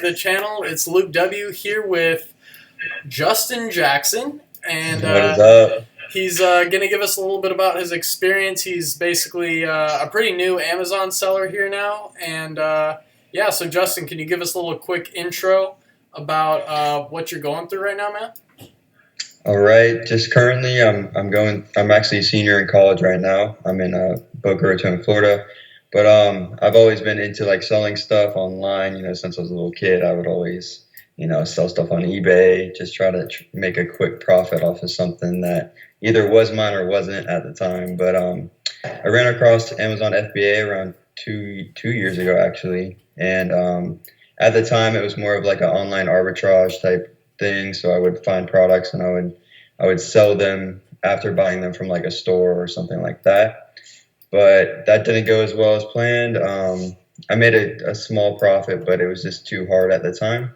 The channel. It's Luke W. here with Justin Jackson, and What is up? he's going to give us a little bit about his experience. He's basically a pretty new Amazon seller here now, and yeah. So Justin, can you give us a little quick intro about what you're going through right now, man? All right. Just currently, I'm actually a senior in college right now. I'm in Boca Raton, Florida. But I've always been into like selling stuff online. Since I was a little kid, I would always, sell stuff on eBay. Just try to make a quick profit off of something that either was mine or wasn't at the time. But I ran across Amazon FBA around two years ago, actually, and at the time it was more of like an online arbitrage type thing. So I would find products and I would sell them after buying them from like a store or something like that. But that didn't go as well as planned. I made a small profit, but it was just too hard at the time.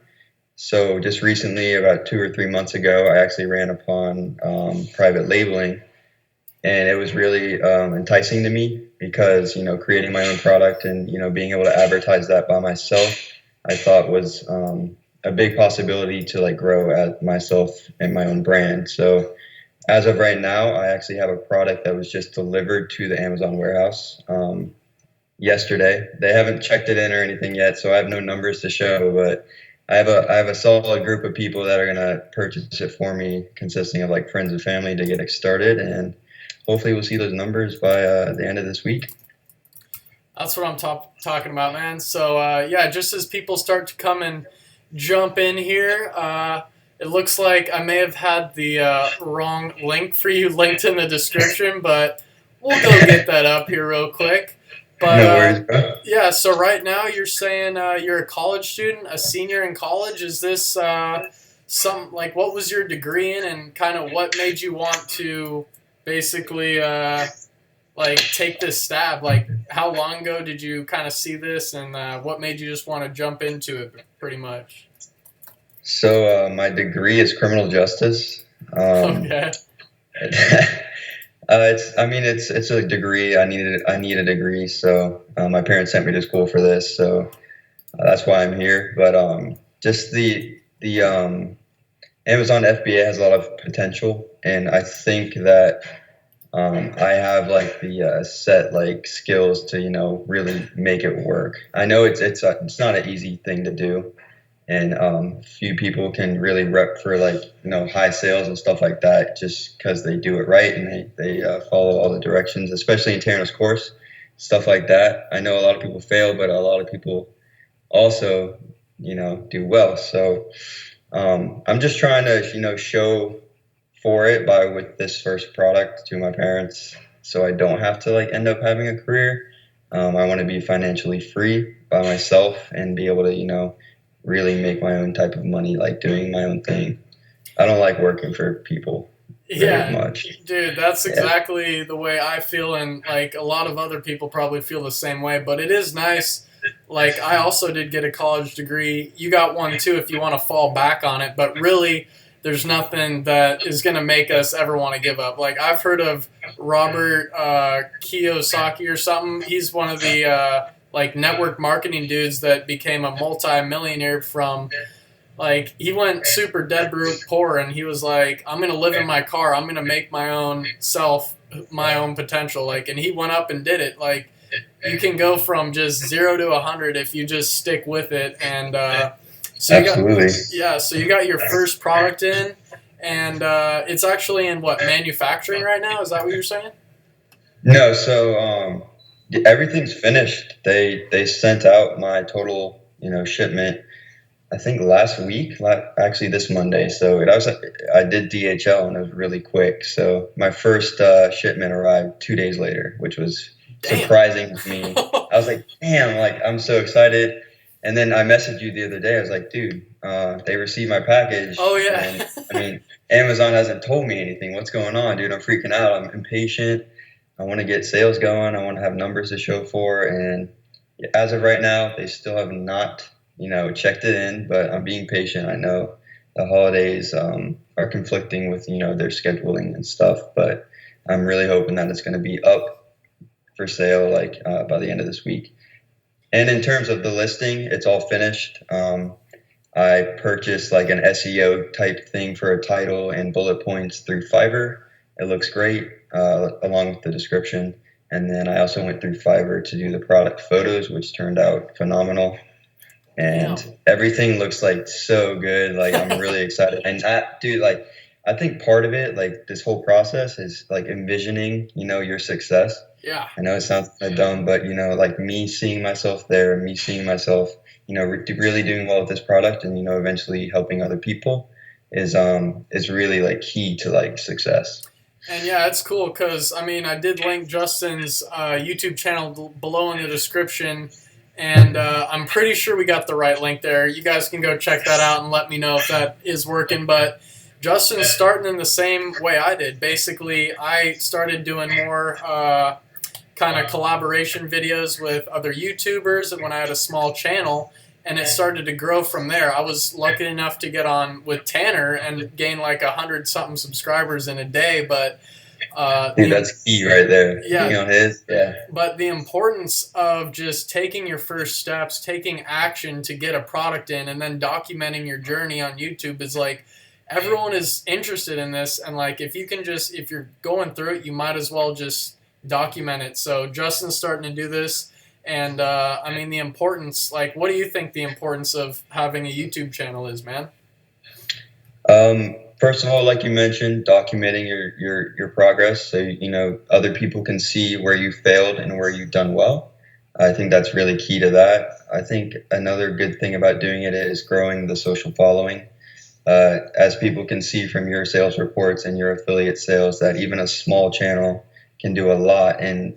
So just recently, about 2 or 3 months ago, I actually ran upon private labeling, and it was really enticing to me because creating my own product and being able to advertise that by myself, I thought was a big possibility to like grow at myself and my own brand. So as of right now, I actually have a product that was just delivered to the Amazon warehouse yesterday. They haven't checked it in or anything yet, so I have no numbers to show. But I have a solid group of people that are gonna purchase it for me, consisting of like friends and family to get it started, and hopefully we'll see those numbers by the end of this week. That's what I'm talking about, man. So yeah, just as people start to come and jump in here, it looks like I may have had the wrong link for you linked in the description, but we'll go get that up here real quick. But No worries, bro. yeah, so right now you're saying you're a college student, a senior in college. Is this some like what was your degree in, and kind of what made you want to basically like take this stab? Like how long ago did you kind of see this, and what made you just want to jump into it, pretty much? So my degree is criminal justice. Um, Okay. it's a degree. I need a degree, so my parents sent me to school for this, so that's why I'm here. But just the Amazon FBA has a lot of potential, and I think that I have like the set like skills to really make it work. I know it's not an easy thing to do, and few people can really rep for like high sales and stuff like that just because they do it right and they follow all the directions, especially in Taryn's course, stuff like that. I know a lot of people fail, but a lot of people also do well. So I'm just trying to show for it by with this first product to my parents, so I don't have to like end up having a career. I want to be financially free by myself and be able to really make my own type of money, like doing my own thing. I don't like working for people very Yeah, much. dude, that's Yeah. exactly the way I feel, and like a lot of other people probably feel the same way. But it is nice. Like I also did get a college degree. You got one too if you want to fall back on it. But really, there's nothing that is going to make us ever want to give up. Like I've heard of Robert Kiyosaki or something. He's one of the like network marketing dudes that became a multi-millionaire from like he went super dead broke poor, and he was like, I'm gonna live in my car, I'm gonna make my own self, my own potential, like, and he went up and did it. Like you can go from just 0 to 100 if you just stick with it. And so you got, Absolutely. yeah, so you got your first product in, and it's actually in what, manufacturing right now, is that what you're saying? No, so everything's finished. They sent out my total shipment, I think last week, actually this Monday. So I did DHL and it was really quick. So my first shipment arrived 2 days later, which was Damn. surprising to me. I was like, damn, like I'm so excited. And then I messaged you the other day. I was like, dude, they received my package. Oh And yeah. I mean, Amazon hasn't told me anything. What's going on, dude? I'm freaking out. I'm impatient. I want to get sales going. I want to have numbers to show for. And as of right now, they still have not checked it in, but I'm being patient. I know the holidays are conflicting with, their scheduling and stuff, but I'm really hoping that it's going to be up for sale like by the end of this week. And in terms of the listing, it's all finished. I purchased like an SEO type thing for a title and bullet points through Fiverr. It looks great, along with the description. And then I also went through Fiverr to do the product photos, which turned out phenomenal. Damn. And everything looks like so good. Like I'm really excited. And dude, like I think part of it, like this whole process, is like envisioning, your success. Yeah. I know it sounds kind of dumb, but like me seeing myself there, me seeing myself, really doing well with this product, and eventually helping other people is really like key to like success. And yeah, it's cool because I mean, I did link Justin's YouTube channel below in the description, and I'm pretty sure we got the right link there. You guys can go check that out and let me know if that is working. But Justin's starting in the same way I did. Basically, I started doing more kind of collaboration videos with other YouTubers, and when I had a small channel. And it started to grow from there. I was lucky enough to get on with Tanner and gain like 100-something subscribers in a day. But Dude, that's key right there. yeah, Being on his, yeah. But the importance of just taking your first steps, taking action to get a product in, and then documenting your journey on YouTube is like everyone is interested in this. And like if you're going through it, you might as well just document it. So Justin's starting to do this. And I mean, the importance, like, what do you think the importance of having a YouTube channel is, man? First of all, like you mentioned, documenting your progress so other people can see where you failed and where you've done well. I think that's really key to that. I think another good thing about doing it is growing the social following. As people can see from your sales reports and your affiliate sales, that even a small channel can do a lot in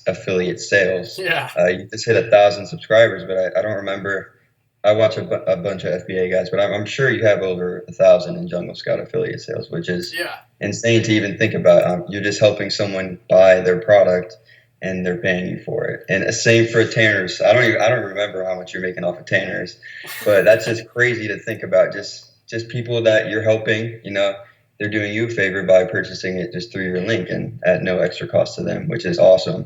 affiliate sales. Yeah. You just hit 1,000 subscribers, but I don't remember. I watch a bunch of FBA guys, but I'm sure you have over 1,000 in Jungle Scout affiliate sales, which is insane to even think about. You're just helping someone buy their product, and they're paying you for it. And same for Tanners. I don't remember how much you're making off of Tanners, but that's just crazy to think about. Just people that you're helping, they're doing you a favor by purchasing it just through your link and at no extra cost to them, which is awesome.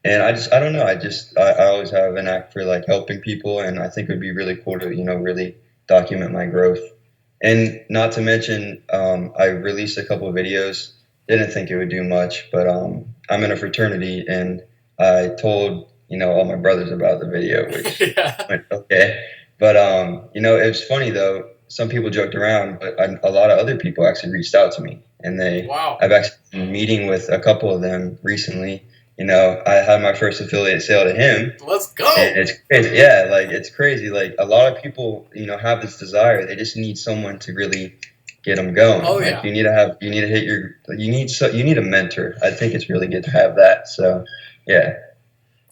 And I don't know. I always have an knack for like helping people, and I think it would be really cool to, really document my growth. And not to mention, I released a couple of videos. Didn't think it would do much, but I'm in a fraternity, and I told, all my brothers about the video, which went okay. But, it was funny though. Some people joked around, but a lot of other people actually reached out to me, and I've actually been meeting with a couple of them recently. I had my first affiliate sale to him. Let's go. And it's crazy. Yeah, like it's crazy. Like a lot of people, have this desire. They just need someone to really get them going. Oh yeah. You need a mentor. I think it's really good to have that. So, yeah.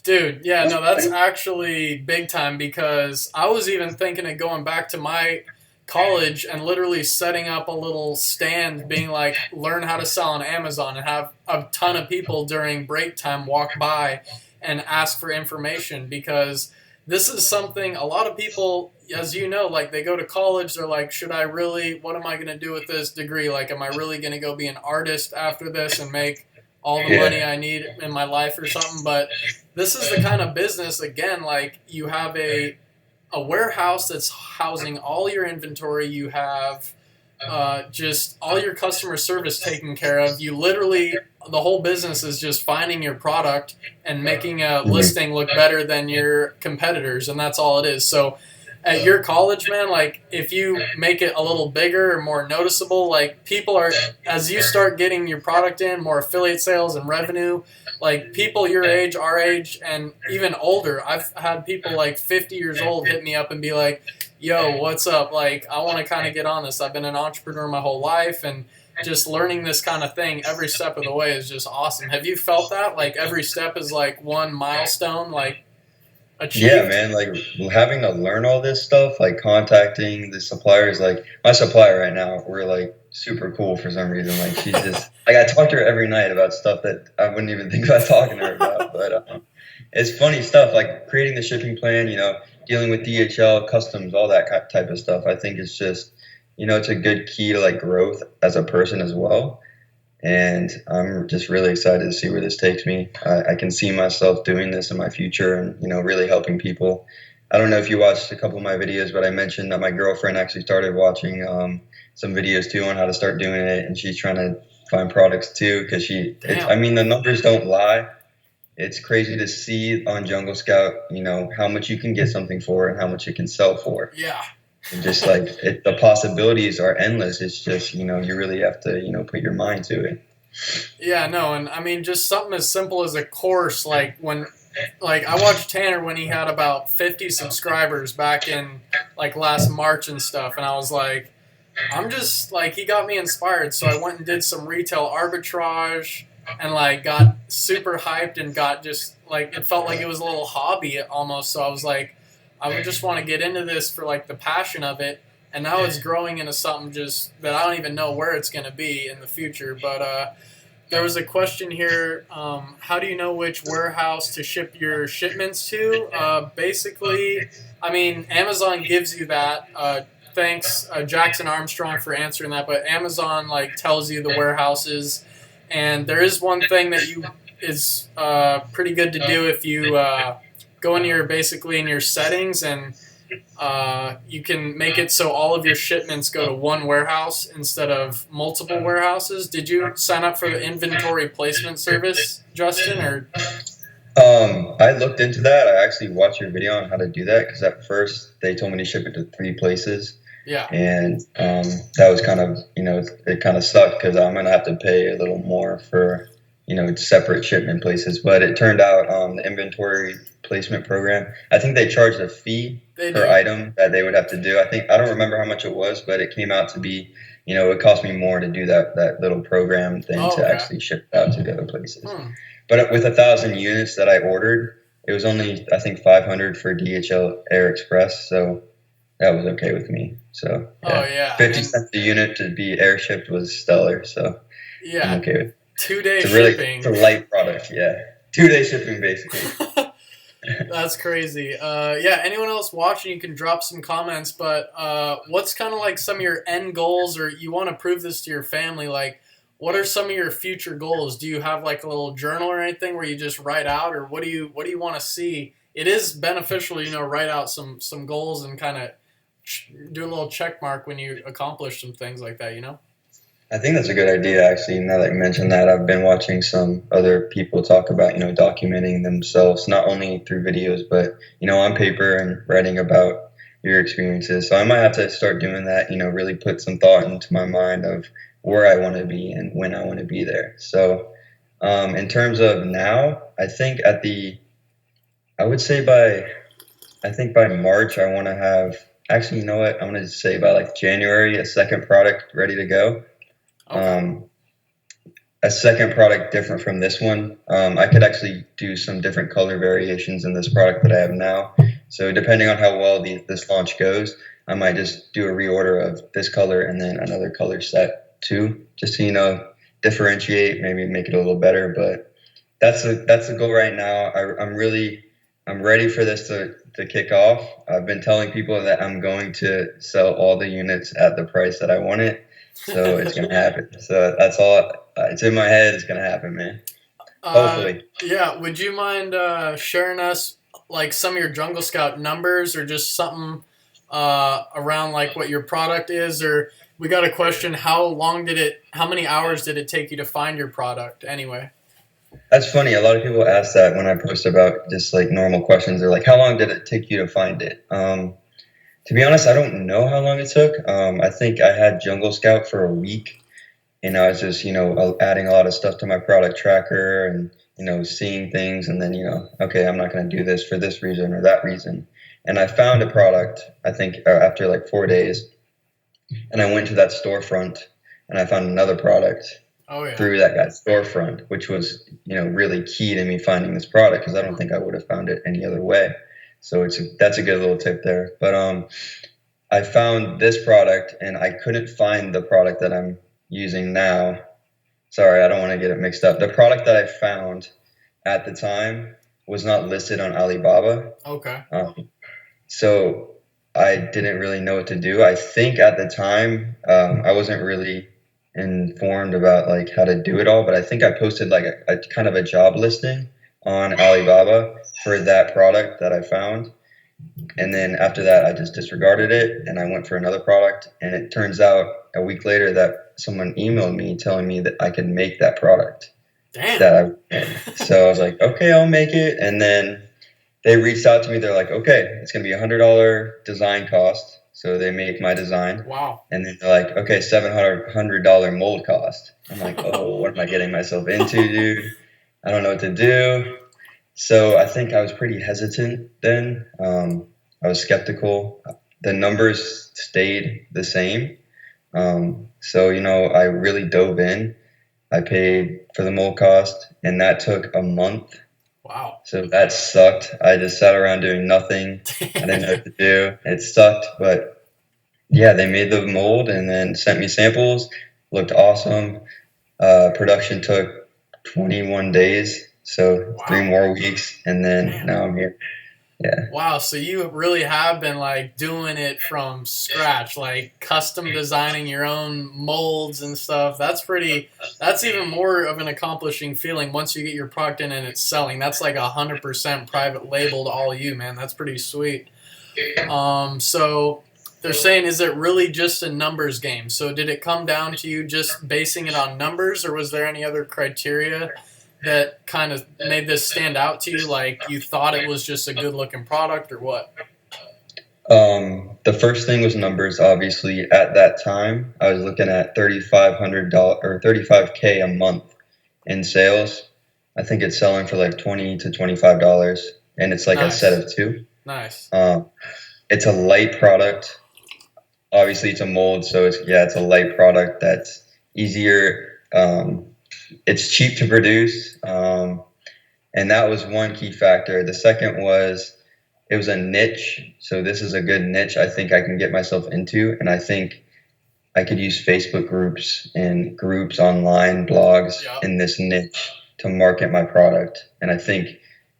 Dude, yeah, no, that's actually big time because I was even thinking of going back to my college and literally setting up a little stand being like, learn how to sell on Amazon, and have a ton of people during break time walk by and ask for information, because this is something a lot of people, as you know, like they go to college, they're like, what am I going to do with this degree? Like, am I really going to go be an artist after this and make all the money I need in my life or something? But this is the kind of business, again, like you have a warehouse that's housing all your inventory. You have just all your customer service taken care of. You literally, the whole business is just finding your product and making a listing look better than your competitors, and that's all it is. So at your college, man, like if you make it a little bigger or more noticeable, like people are, as you start getting your product in, more affiliate sales and revenue, like people your age, our age, and even older. I've had people like 50 years old hit me up and be like, yo, what's up? Like, I want to kind of get on this. I've been an entrepreneur my whole life, and just learning this kind of thing every step of the way is just awesome. Have you felt that? Like every step is like one milestone, like achieved? Yeah, man, like having to learn all this stuff, like contacting the suppliers, like my supplier right now, we're like super cool for some reason. Like she's just, like I talk to her every night about stuff that I wouldn't even think about talking to her about. But it's funny stuff, like creating the shipping plan, dealing with DHL, customs, all that type of stuff. I think it's just, it's a good key to like growth as a person as well. And I'm just really excited to see where this takes me. I can see myself doing this in my future and, really helping people. I don't know if you watched a couple of my videos, but I mentioned that my girlfriend actually started watching some videos too on how to start doing it, and she's trying to find products too because I Damn. mean, the numbers don't lie. It's crazy to see on Jungle Scout, how much you can get something for and how much it can sell for. Yeah. And just like the possibilities are endless. It's just, you really have to, put your mind to it. Yeah, no, and I mean, just something as simple as a course, like I watched Tanner when he had about 50 subscribers back in like last March and stuff, and I was like, I'm just like, he got me inspired, so I went and did some retail arbitrage and like got super hyped and got just like, it felt like it was a little hobby almost. So I was like, I would just want to get into this for like the passion of it, and now it's growing into something just that I don't even know where it's going to be in the future. But there was a question here. How do you know which warehouse to ship your shipments to? Basically, I mean, Amazon gives you that. Thanks, Jackson Armstrong, for answering that. But Amazon like tells you the warehouses, and there is one thing that is pretty good to do if you go in your basically in your settings and you can make it so all of your shipments go to one warehouse instead of multiple warehouses. Did you sign up for the inventory placement service, Justin? Or I looked into that. I actually watched your video on how to do that because at first they told me to ship it to 3 places. yeah, And that was kind of, it kind of sucked because I'm going to have to pay a little more for, separate shipment places. But it turned out the inventory placement program, I think they charged a fee per item that they would have to do. I don't remember how much it was, but it came out to be, it cost me more to do that little program than to actually ship it out to the other places. But with 1,000 units that I ordered, it was only, I think, 500 for DHL Air Express. So that was okay with me. So yeah. 50 cents a unit to be air shipped was stellar. So yeah, I'm okay with it. 2-day shipping. It's a light product. Yeah, 2-day shipping basically. That's crazy. Yeah, anyone else watching, you can drop some comments. But what's kind of like some of your end goals, or you want to prove this to your family? Like, what are some of your future goals? Do you have like a little journal or anything where you just write out, or what do you want to see? It is beneficial, write out some goals and kind of do a little check mark when you accomplish some things like that. I think that's a good idea, actually. Now that you mentioned that, I've been watching some other people talk about, documenting themselves, not only through videos, but, on paper and writing about your experiences. So I might have to start doing that, really put some thought into my mind of where I want to be and when I want to be there. So in terms of now, I would say by March, I want to have, actually, you know what? I'm going to say by like January, a second product ready to go. Okay. A second product different from this one. I could actually do some different color variations in this product that I have now. So depending on how well this launch goes, I might just do a reorder of this color and then another color set too, just to, differentiate, maybe make it a little better. But that's the goal right now. I'm ready for this to kick off. I've been telling people that I'm going to sell all the units at the price that I want it. So it's going to happen. So that's all. It's in my head. It's going to happen, man. Hopefully. Yeah. Would you mind sharing us like some of your Jungle Scout numbers or just something around like what your product is? Or we got a question. How many hours did it take you to find your product anyway? That's funny. A lot of people ask that when I post about just like normal questions. They're like, how long did it take you to find it? To be honest, I don't know how long it took. I think I had Jungle Scout for a week, and I was just, adding a lot of stuff to my product tracker and, seeing things, and then, okay, I'm not going to do this for this reason or that reason. And I found a product, I think, after like 4 days, and I went to that storefront, and I found another product through that guy's storefront, which was, really key to me finding this product because I don't think I would have found it any other way. So that's a good little tip there. But I found this product and I couldn't find the product that I'm using now. Sorry, I don't want to get it mixed up. The product that I found at the time was not listed on Alibaba. Okay. So I didn't really know what to do. I think at the time I wasn't really informed about like how to do it all, but I think I posted like a kind of a job listing on Alibaba for that product that I found. And then after that, I just disregarded it and I went for another product. And it turns out a week later that someone emailed me telling me that I could make that product Damn. that I made. So I was like, okay, I'll make it. And then they reached out to me. They're like, okay, it's going to be $100 design cost. So they make my design. Wow. And then they're like, okay, $700 mold cost. I'm like, oh, what am I getting myself into, dude? I don't know what to do. So I think I was pretty hesitant then. I was skeptical. The numbers stayed the same. So, I really dove in. I paid for the mold cost, and that took a month. Wow. So that sucked. I just sat around doing nothing. I didn't know what to do. It sucked, but yeah, they made the mold and then sent me samples. Looked awesome. Production took 21 days, so Wow. 3 more weeks, and then Man. now I'm here. Yeah. Wow, so you really have been like doing it from scratch, like custom designing your own molds and stuff. That's even more of an accomplishing feeling once you get your product in and it's selling. That's like 100% private labeled all you, man. That's pretty sweet. So they're saying, is it really just a numbers game? So did it come down to you just basing it on numbers, or was there any other criteria that kind of made this stand out to you? Like you thought it was just a good looking product, or what? The first thing was numbers. Obviously, at that time, I was looking at $3,500 or 35K a month in sales. I think it's selling for like $20 to $25, and it's like a set Nice. of two. Nice. It's a light product. Obviously, it's a mold, so it's a light product that's easier. It's cheap to produce, and that was one key factor. The second was it was a niche, so this is a good niche I think I can get myself into, and I think I could use Facebook groups and groups online, blogs Yep. in this niche to market my product, and I think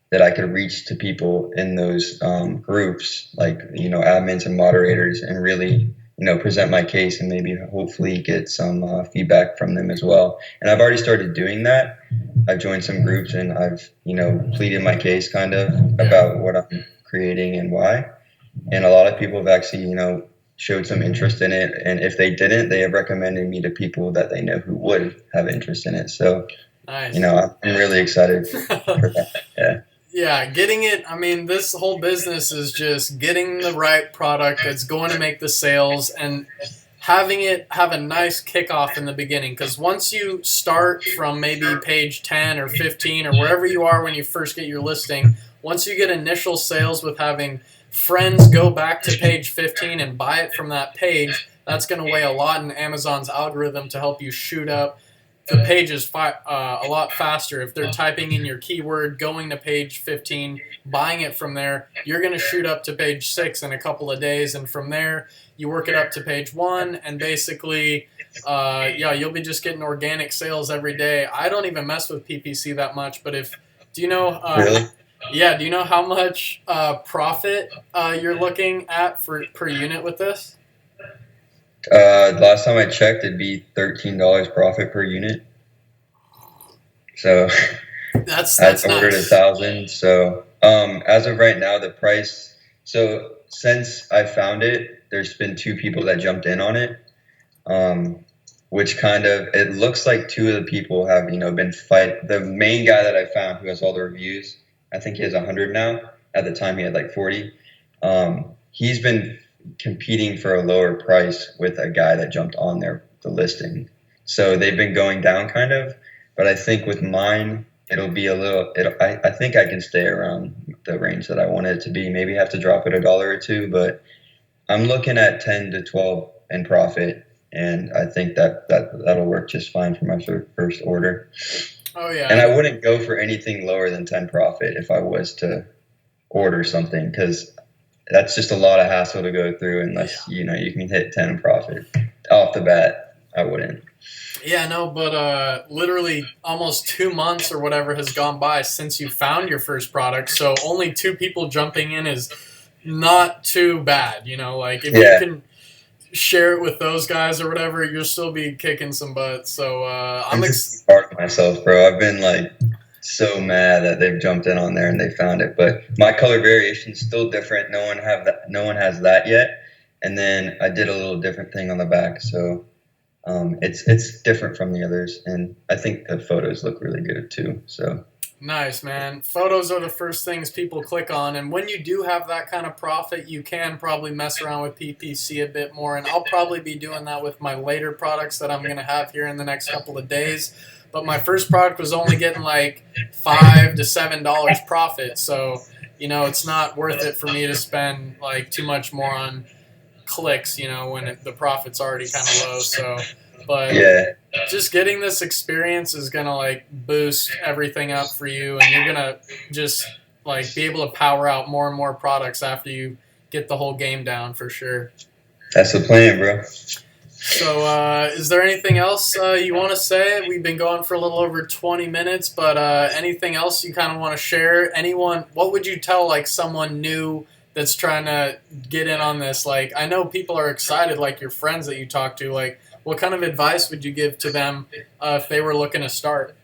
that I could reach to people in those groups, like admins and moderators, and really present my case and maybe hopefully get some feedback from them as well. And I've already started doing that. I've joined some groups and I've pleaded my case kind of about what I'm creating and why. And a lot of people have actually showed some interest in it. And if they didn't, they have recommended me to people that they know who would have interest in it. So Nice. I'm really excited for that. Yeah. Yeah, getting it. I mean, this whole business is just getting the right product that's going to make the sales and having it have a nice kickoff in the beginning. Because once you start from maybe page 10 or 15 or wherever you are when you first get your listing, once you get initial sales with having friends go back to page 15 and buy it from that page, that's going to weigh a lot in Amazon's algorithm to help you shoot up the page is a lot faster. If they're typing in your keyword, going to page 15, buying it from there, you're going to shoot up to page 6 in a couple of days. And from there, you work it up to page 1. And basically, you'll be just getting organic sales every day. I don't even mess with PPC that much. But do you know... Really? Yeah, do you know how much profit you're looking at per unit with this? Last time I checked, it'd be $13 profit per unit. So That's I ordered nice. 1,000. So as of right now, the price. So since I found it, there's been 2 people that jumped in on it, which kind of it looks like 2 of the people have been fight. The main guy that I found who has all the reviews, I think he has 100 now. At the time, he had like 40. He's been competing for a lower price with a guy that jumped on the listing. So they've been going down kind of, but I think with mine, it'll be I think I can stay around the range that I want it to be. Maybe have to drop it $1 or 2, but I'm looking at 10 to 12 in profit. And I think that'll work just fine for my first order. Oh, yeah. And I wouldn't go for anything lower than 10 profit if I was to order something, because that's just a lot of hassle to go through unless you can hit 10 profit off the bat. I wouldn't. Yeah, no, but literally almost 2 months or whatever has gone by since you found your first product. So only 2 people jumping in is not too bad. Like if you can share it with those guys or whatever, you'll still be kicking some butt. So I'm hard on myself, bro. I've been like so mad that they've jumped in on there and they found it. But my color variation is still different. No one has that yet. And then I did a little different thing on the back, so it's different from the others, and I think the photos look really good too. So Nice, man. Photos are the first things people click on, and when you do have that kind of profit, you can probably mess around with PPC a bit more, and I'll probably be doing that with my later products that I'm going to have here in the next couple of days. But my first product was only getting like $5 to $7 profit, so it's not worth it for me to spend like too much more on clicks, when the profit's already kind of low. So, but yeah, just getting this experience is gonna like boost everything up for you, and you're gonna just like be able to power out more and more products after you get the whole game down for sure. that's the plan, bro. So, is there anything else you want to say? We've been going for a little over 20 minutes, but anything else you kind of want to share? What would you tell like someone new that's trying to get in on this? Like, I know people are excited, like your friends that you talk to. Like, what kind of advice would you give to them if they were looking to start?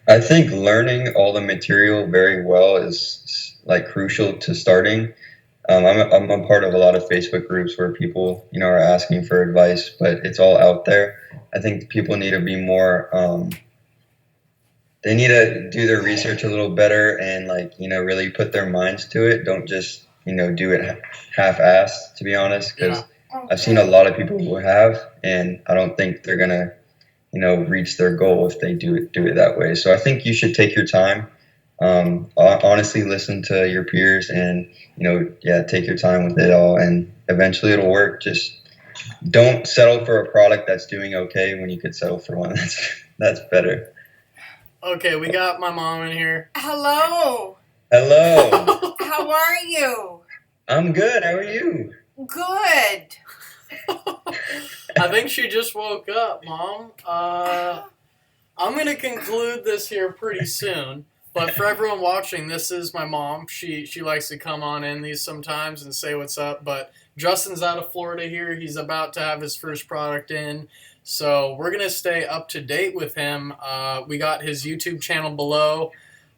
I think learning all the material very well is like crucial to starting. I'm a part of a lot of Facebook groups where people, are asking for advice, but it's all out there. I think people need to be more, they need to do their research a little better and like, really put their minds to it. Don't just, do it half-assed, to be honest, because I've seen a lot of people who have, and I don't think they're going to, reach their goal if they do it that way. So I think you should take your time. Honestly, listen to your peers and, take your time with it all, and eventually it'll work. Just don't settle for a product that's doing okay when you could settle for one that's better. Okay, we got my mom in here. Hello. Hello. How are you? I'm good. How are you? Good. I think she just woke up, Mom. I'm going to conclude this here pretty soon. But for everyone watching, this is my mom. She likes to come on in these sometimes and say what's up. But Justin's out of Florida here. He's about to have his first product in. So we're going to stay up to date with him. We got his YouTube channel below.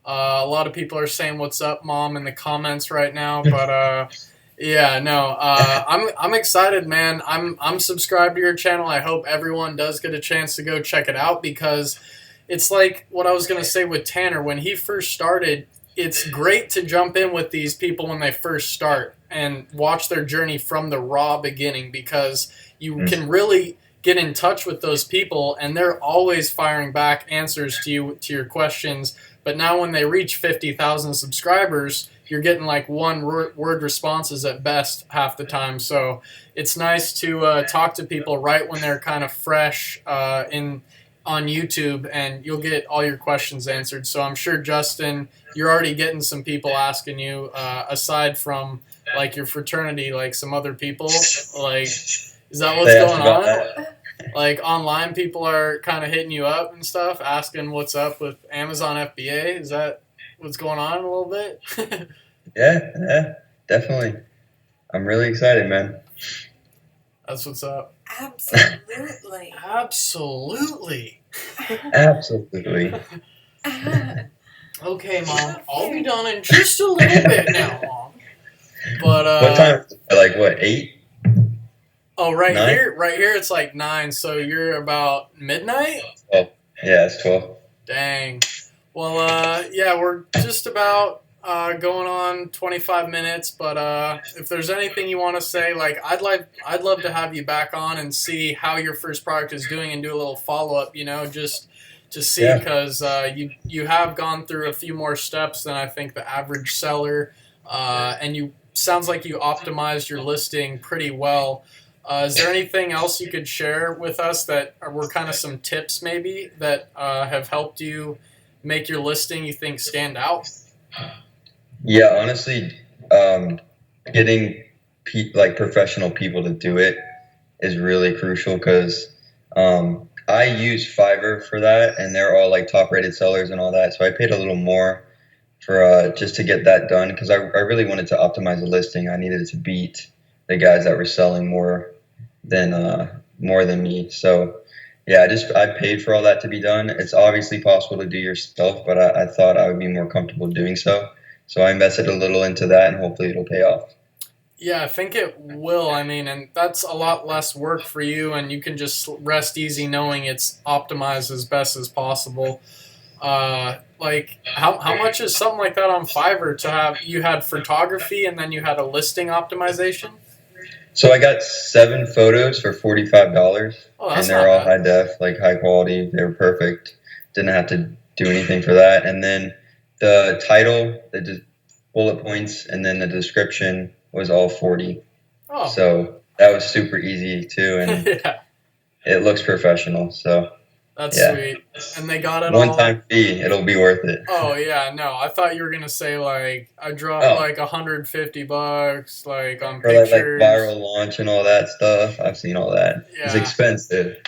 A lot of people are saying what's up, Mom, in the comments right now. But yeah, no, I'm excited, man. I'm subscribed to your channel. I hope everyone does get a chance to go check it out, because it's like what I was going to say with Tanner. When he first started, it's great to jump in with these people when they first start and watch their journey from the raw beginning, because you can really get in touch with those people, and they're always firing back answers to your questions. But now when they reach 50,000 subscribers, you're getting like one word responses at best half the time. So it's nice to talk to people right when they're kind of fresh on YouTube, and you'll get all your questions answered. So I'm sure, Justin, you're already getting some people asking you, aside from like your fraternity, like some other people. Like, is that what's going on? Like online people are kind of hitting you up and stuff, asking what's up with Amazon FBA. Is that what's going on a little bit? Yeah, definitely. I'm really excited, man. That's what's up. Absolutely. Absolutely. Absolutely. Okay, Mom. I'll be done in just a little bit now, Mom. But what time? Like what? 8? Oh, right 9? here it's like 9. So you're about midnight? Oh, yeah, it's 12. Dang. Well, yeah, we're just about going on 25 minutes. But if there's anything you want to say, like I'd love to have you back on and see how your first product is doing and do a little follow up. Just to see, because you have gone through a few more steps than I think the average seller, and you sounds like you optimized your listing pretty well. Is there anything else you could share with us that were kind of some tips maybe that have helped you make your listing you think stand out? Yeah, honestly, getting like professional people to do it is really crucial, because I use Fiverr for that, and they're all like top rated sellers and all that. So I paid a little more for just to get that done, because I really wanted to optimize the listing. I needed it to beat the guys that were selling more than me. So Yeah, I paid for all that to be done. It's obviously possible to do yourself, but I thought I would be more comfortable doing so. So I invested a little into that, and hopefully it'll pay off. Yeah, I think it will. I mean, and that's a lot less work for you, and you can just rest easy knowing it's optimized as best as possible. Like how much is something like that on Fiverr to have? You had photography and then you had a listing optimization. So I got 7 photos for $45, Oh, and that's they're not all bad. high def, like high quality. They were perfect. Didn't have to do anything for that. And then the title, bullet points, and then the description was all 40. Oh, So that was super easy too, and yeah, it looks professional. So that's yeah, sweet. And they got it one all. time fee, it'll be worth it. Oh yeah, no, I thought you were gonna say like I dropped Oh, like $150 like on for like pictures. viral launch and all that stuff, I've seen all that. It's Yeah, expensive.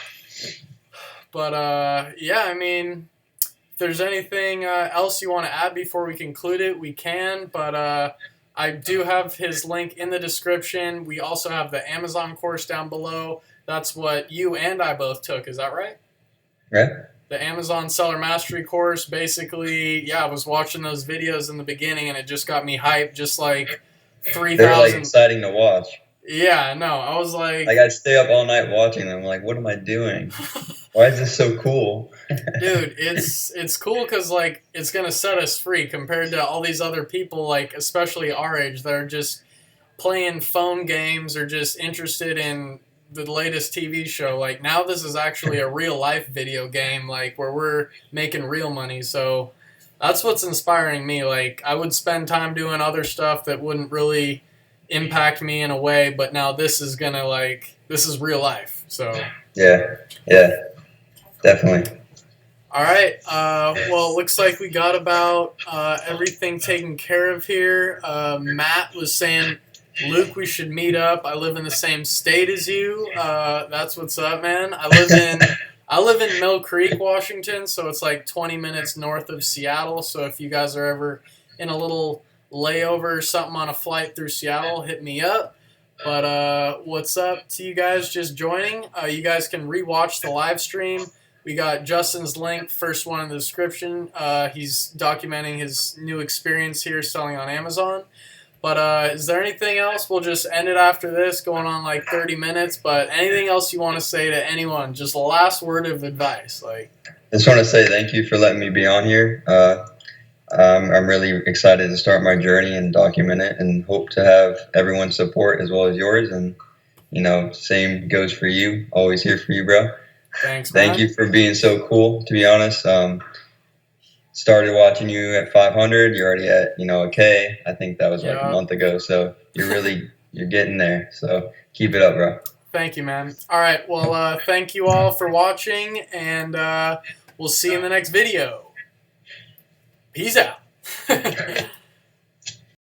but yeah, I mean, if there's anything else you want to add before we conclude it, we can. But I do have his link in the description. We also have the Amazon course down below. That's what you and I both took. Is that right? Right? The Amazon Seller Mastery course. Basically, yeah, I was watching those videos in the beginning, and it just got me hyped. Just like They're like 3,000. exciting to watch. Yeah, no, I was Like like, I stay up all night watching them. Like, what am I doing? Why is this so cool? dude, it's cool because like it's gonna set us free compared to all these other people, like especially our age, that are just playing phone games or just interested in the latest TV show. Like now, this is actually a real life video game, like where we're making real money. So that's what's inspiring me. Like I would spend time doing other stuff that wouldn't really impact me in a way, but now this is gonna like this is real life. So. Yeah, yeah, definitely. All right. Well, it looks like we got about everything taken care of here. Matt was saying, Luke, we should meet up. I live in the same state as you. That's what's up, man. I live in Mill Creek, Washington, so it's like 20 minutes north of Seattle. So if you guys are ever in a little layover or something on a flight through Seattle, hit me up. But what's up to you guys just joining? You guys can rewatch the live stream. We got Justin's link, first one in the description. He's documenting his new experience here selling on Amazon. But is there anything else? We'll just end it after this, going on like 30 minutes. But anything else you want to say to anyone? Just a last word of advice. Like, I just want to say thank you for letting me be on here. I'm really excited to start my journey and document it, and hope to have everyone's support as well as yours. And same goes for you. Always here for you, bro. thanks, Thank man. you for being so cool. To be honest, started watching you at 500. You're already at a K. I think that was like a Yeah. month ago. So you're getting there. So keep it up, bro. Thank you, man. All right. Well, thank you all for watching, and we'll see you in the next video. Peace out.